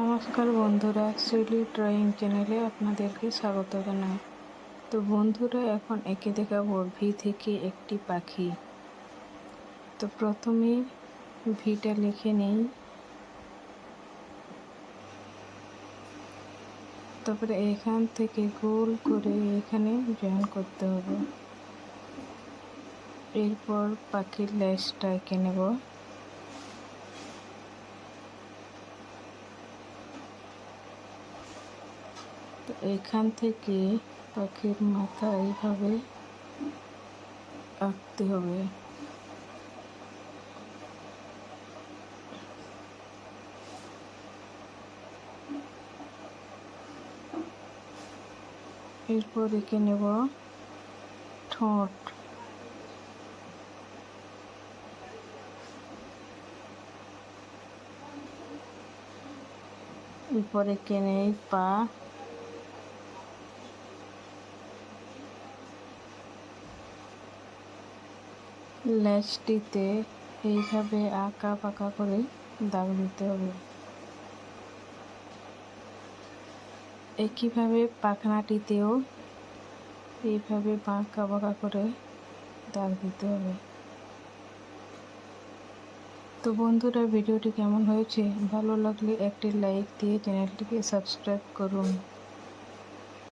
নমস্কার বন্ধুরা, সুইলি ড্রয়িং চ্যানেলে আপনাদেরকে স্বাগত জানাই। তো বন্ধুরা, এখন এঁকে দেখাবো ভি থেকে একটি পাখি। তো প্রথমে ভিটা লিখে নেই, তারপরে এখান থেকে গোল করে এখানে জয়েন করতে হবে। এরপর পাখির লেজটা এঁকে নেব। তো এখান থেকে পাখির মাথা এইভাবে আঁকতে হবে। এরপর এঁকে নেব ঠোঁট। এরপর এঁকে নেই পা। লেজটিতে এইভাবে আঁকা পাকা করে দাগ দিতে হবে। একইভাবে পাখনাটিতেও এইভাবে বাঁকা বাঁকা করে দাগ দিতে হবে। তো বন্ধুরা, ভিডিওটি কেমন হয়েছে? ভালো লাগলে একটি লাইক দিয়ে চ্যানেলটিকে সাবস্ক্রাইব করুন।